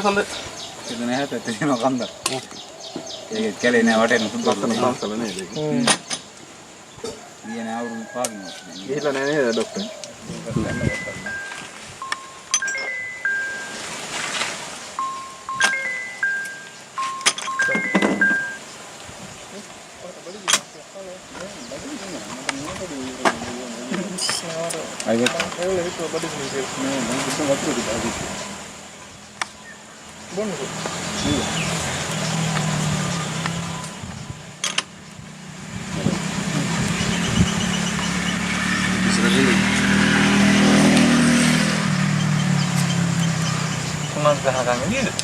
කන්ද ඒක නෑ පැත්තේ තියෙන කන්ද. ඒක කැලේ නෑ වටේන සුදුසු පන්සල නේද? ගියේ නෑ අවුරුදු 5කින්. ගිහිල්ලා නෑ නේද ડોක්ටර්? අයියෝ Mas gahakang ini deh.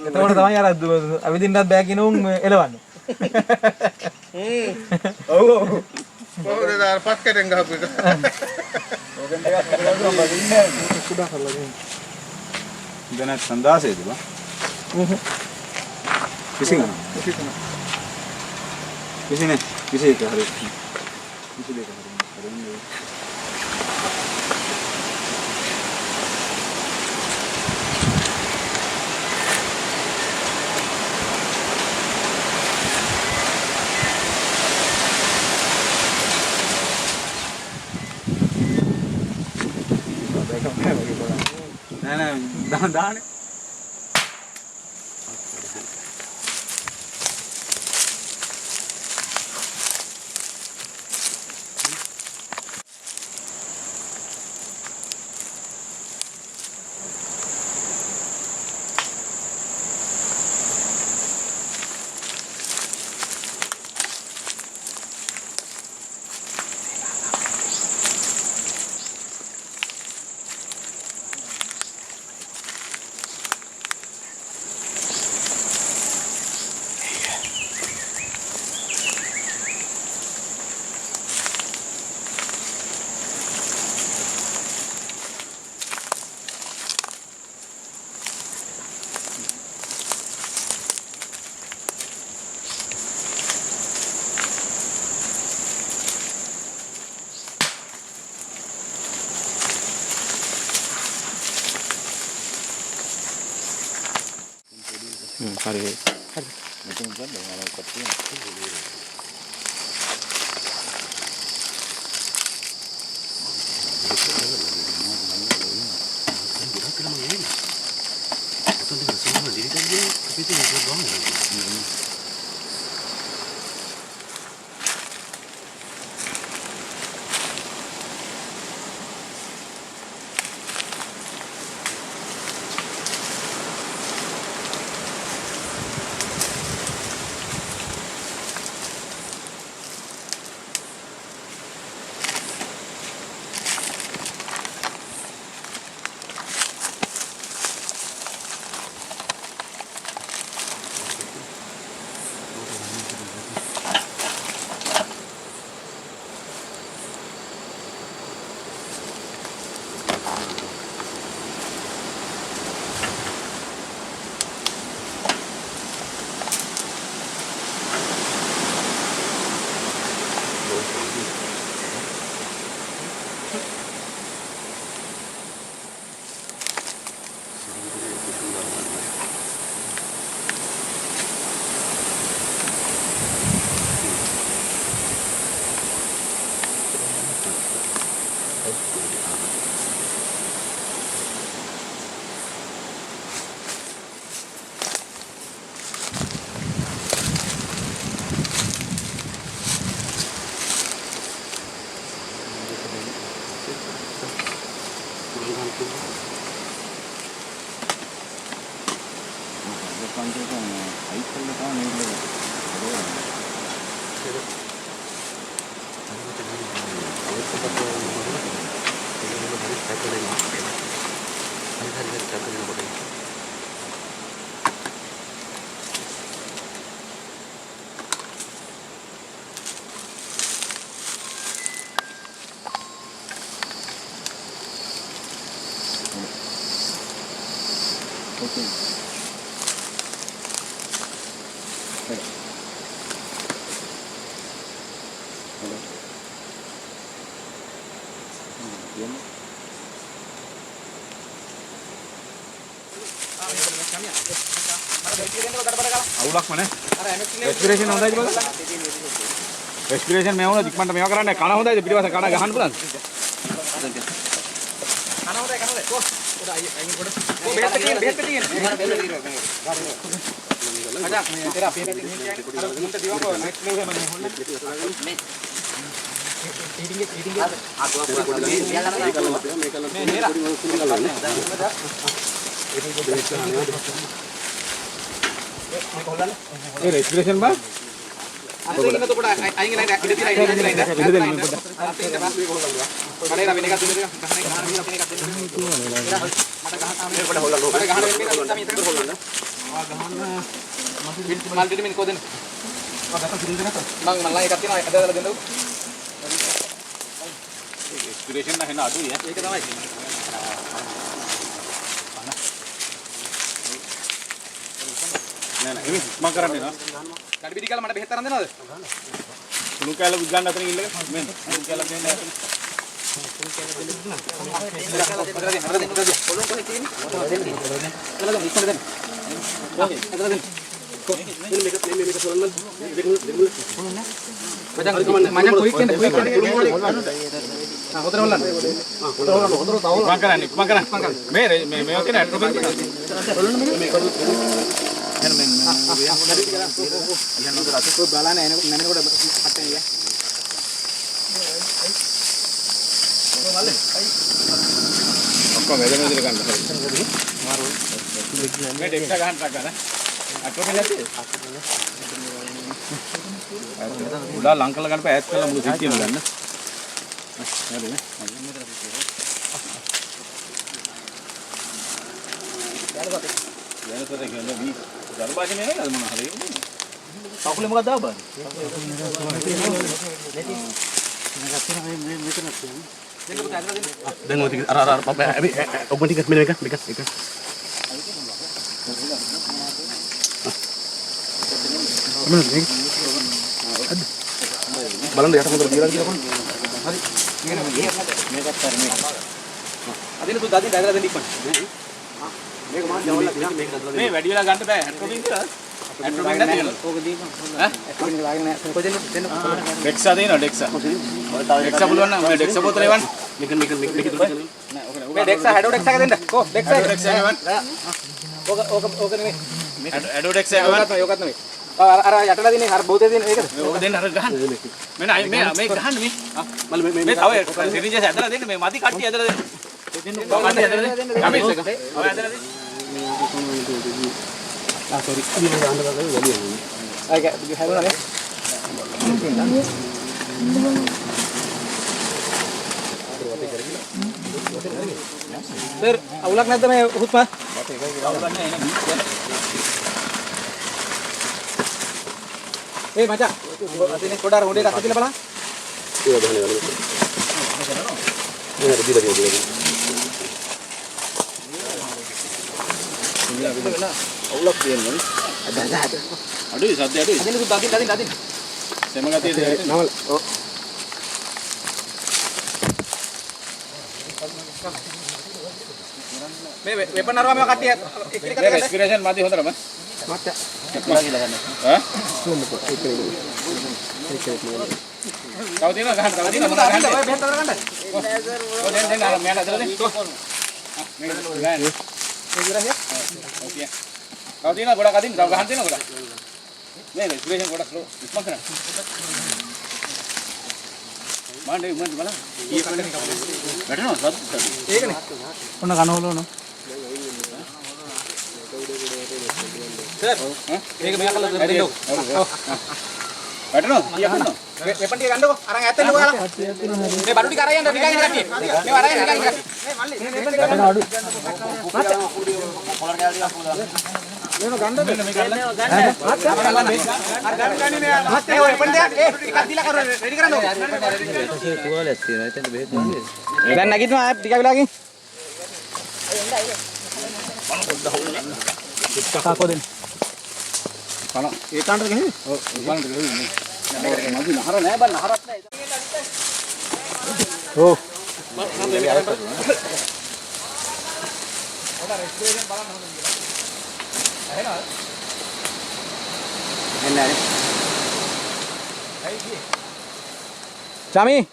එතකොට තමයි අර අවිදින්නත් බෑ කියන උන් එලවන්නේ. ඔව් ඔව්. කොහොමද දාර පක්කටෙන් ගහපු එක? ඕකෙන් ටිකක් හදලා බලින්නේ කුඩා කරලා ගිහින්. දැනත් සඳාසේද බා? කිසිම කිසිනේ කිසි එක හරි කිසි දෙයක් හරි නෑ දාන්නේ හරි. මෙතන ගන්න මම කප්පිය. අවුලක්ම නේ. එස්පිරේෂන් හොඳයිද බලන්න. එස්පිරේෂන් මේ වුණා ඉක්මනට මේවා කරන්න කන හොඳයිද පිටිපස්ස කන ගහන්න පුළුවන්ද? කන හොඳයි කන හොඳයි. කො අයින් කොට. කො බෙහෙත් තියෙන. අජා තේර අපේ පැත්තේ කියන්නේ අර මුන්ට දිවම නෙක්ස්ට් ලෙවල් එකේ මම මේ ඊටින්ගේ ඒ රෙස්පිරේෂන් බා අතේ ඉන්න તો පොඩ අයින් නෑ ඉඳ තියලා ඉඳ දෙන්න පොඩ කඩේ රවින එකක් දෙන්න ගහන විදිහ අපින එකක් දෙන්න මට ගහන්න පොඩ හොල්ලන්න මට ගහන වෙන්නේ තමයි ඉතකට හොල්ලන්න ආ ගහන්න මල් දෙමින් කොහෙද ආ ගත්තා සිරින් දෙන්නත් මම මල්ලා එකක් තියෙනවා අදලා දෙන්නකෝ එක්ස්පිරේෂන් නැහෙන අඩුයි ඒක තමයි නෑ නෑ මම කරන්නේ නා කඩ පිටි කාලා මට බෙහෙත් අරන් දෙනවද කුණු කැල ගන්න අතරින් ඉල්ලක මෙන්න කුණු කැල දෙන්න කුණු කැල දෙන්න පොළොන් කොහෙද තියෙන්නේ එලගම ඉස්සර දෙන්න ඕකේ එතන දෙන්න මේක සොල්මන් මචං කුයික් එන්න හොතර හොල්ලන්න මම කරන්නේ මේ ඔකේ නෑ ට්‍රොපින් හොල්ලන්න මේක එහෙනම් මෙන්න යන්න රට කො බලන්න එනකොට අට්ටේ ගියා ඔක්කොම එදෙන විදිහට ගන්න හරි මාරු මේ ඩෙක්සා ගන්න ටක් ගන්න අට්ටෝපේ නැති උඩා ලං කරලා ගන්න ඈත් කරලා මුළු සිටියම ගන්න හරිනේ යනකොට කියන්නේ වී දරුවාගේ නේද අද මොන හරි කකුලේ මොකක්ද දාබන්නේ දැන් ඔය ටික අර ඔබ ටික මෙන්න එක බලන්න යට හොඳට දියලා කියලා කොහොමද හරි මේකත් හරි මේක අදින තු දාදී දාලා දෙන්න ඉක්මන මේක මාත් ජවල්ලා තියෙනවා මේක දාලා මේ වැඩි වෙලා ගන්න බෑ ඇට්‍රොපින් කියලා ඇට්‍රොපින් නැතිද ඕක දීපන් ඈ ඇට්‍රොපින් ලාගෙන නැහැ කොහෙද දෙන්න ඩෙක්සා දෙනවා ඩෙක්සා පුළුවන් නම් මේ ඩෙක්සා පොතේ එවන්න මේක දුන්න නෑ ඕක මේ ඩෙක්සා හැඩෝ ඩෙක්සා එක දෙන්න කො ඩෙක්සා එවන්න ඕක නෙමෙයි හැඩෝ ඩෙක්සා එවන්න යෝකත් නෙමෙයි අර යටලා දිනේ අර බෝතේ දින ඒකද ඕක දෙන්න අර ගහන්න මෙන්න මේ ගහන්න මේ මේ තව සිරින්ජස් ඇදලා දෙන්න මේ මදි කට්ටිය ඇදලා දෙන්න sorry sir awulak නැද්ද මේ හුස්ම ඒ මචං අදිනේ පොඩ අර හොඩේ රක්ක තියලා බලන්න ඒක ගහන්නේ අවුලක් තියෙනවා අඩුයි සද්ද අඩුයි අදින්න සෙම ගතිය දෙන්න නවල ඔව් මේ වෙපන් අරවා මේ කට්ටිය එක එක කරලා එක්ස්පිරේෂන් මාදි හොඳටම මට කියලා ගන්න ඈ කොහොමද ඒක තව තියෙනවා ගහන්න තව තියෙනවා මොනවා ගහන්න ඔය බෙහෙත් අතර ගන්න ඔය දැන් අර මෙයාට අතර දෙන්න මේක ගන්න ඒක ඉවරයි ඕකේ තව තියෙනවා ගොඩක් අදින්න තව ගහන්න තියෙනවා ගොඩක් මේ එක්ස්පිරේෂන් ගොඩක් ස්ලෝ ඉක්මන් කරන්න මාන්නේ උඹ බලන්න ඊයේ කන්නේ වැටෙනවා සද්ද ඒකනේ ඔන්න කන හොලවනවා සර් මේක මෙයා කළා දෙන්න ඔව් වැටෙනවා ඊය කන්නවා වෙපන් ටික ගන්නකො අරන් ඈත් වෙන්න ඔයාලා මේ බඩු ටික අරන් යන්න නිකන් ඉන්න කට්ටිය මේ අරන් නිකන් ඉන්න මේ මල්ලි මේ අඩු මාත් පොලර් කැල ටිකක් හොදා මේක ගන්නද මේ ගන්න අර ගන්න ගන්නේ නෑ මාත් ඒ වෙපන් ටික ටිකක් දීලා කර රෙඩි කරන්න ඕක තුවාලයක් තියෙනවා එතෙන්ද බෙහෙත් නෙමෙයි දැන් නැගිටිනවා ආයෙත් ටිකක් වෙලාවකින් කතා කොහෙන්ද කන ඒ කාණ්ඩද ගහන්නේ ඔව් බලන්න දෙන්න මදි නහර නෑ බං නහරක් නෑ ඔව් චමි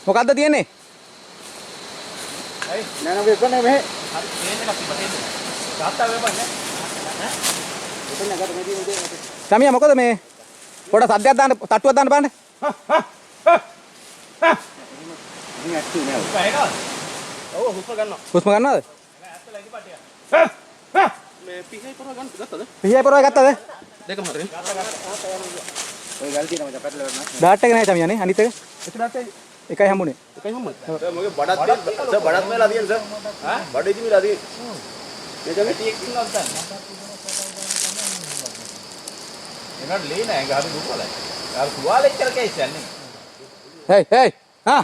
මොකද්ද තියෙන්නේ? නෑ නෑ වෙපන්නේ මෙහෙ. හරි තේන්න එකක් තිබ්බ තේන්න. ගාත්තා වෙපන්නේ. එතන ගාත මේ තියෙන්නේ. චමියා මොකද මේ? පොඩ සද්දයක් දාන්න තට්ටුවක් දාන්න බලන්න. ඉතින් ඇක්ටිව් නෑ. එහෙනම්. ඔව් හුස්ම ගන්නවා. හුස්ම ගන්නවද? නෑ ඇත්තලා ඉදි පටිය. මේ පිහයි පොරව ගත්තද? පිහයි පොරව ගත්තද? දෙකම හතරේ. ඔය ගල් තියෙනවා මචං පැටල වරන. ඩාට් එක නෑ චමියානේ අනිත් එක. ඒක ඩාට් එක. එකයි හම්බුනේ. එකයි හම්බුනේ. සර් මොකද බඩත් සර් බඩත් මේලා තියෙන සර්. ඈ බඩ ඉදි මේලා තියෙන. මේ තමයි ටීඑක් ඉන්නවද දැන්? එනට ලේ නෑ ගහරි දුකලයි. යාර තුවාලෙක් කරලා කේස් යන්නේ. හේ හේ හා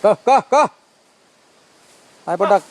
Ko. Ayo podak.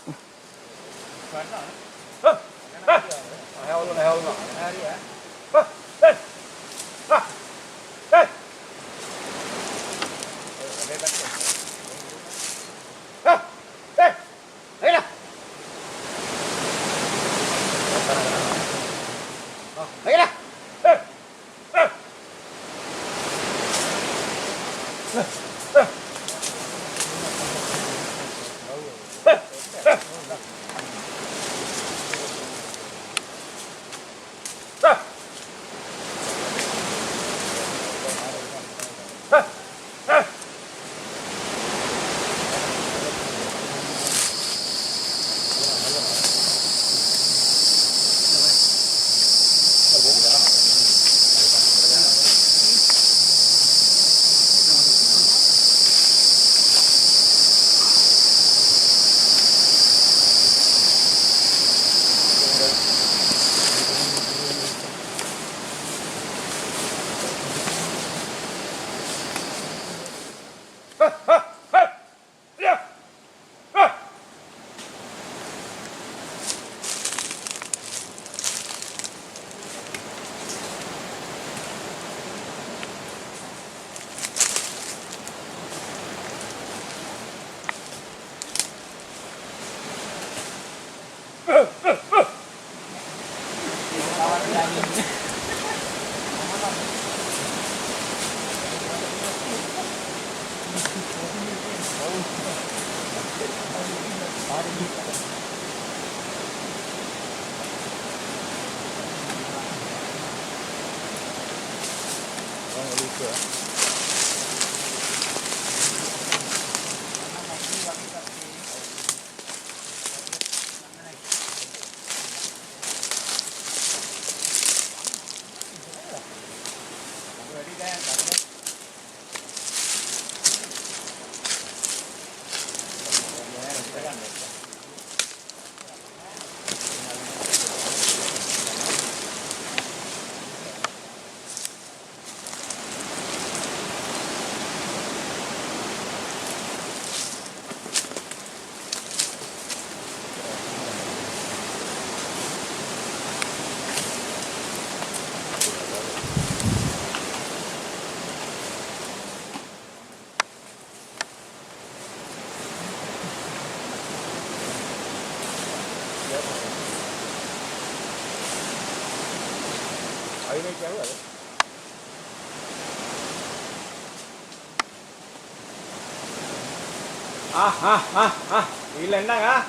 Ah, ah, ah, ah. Ilan lang ah.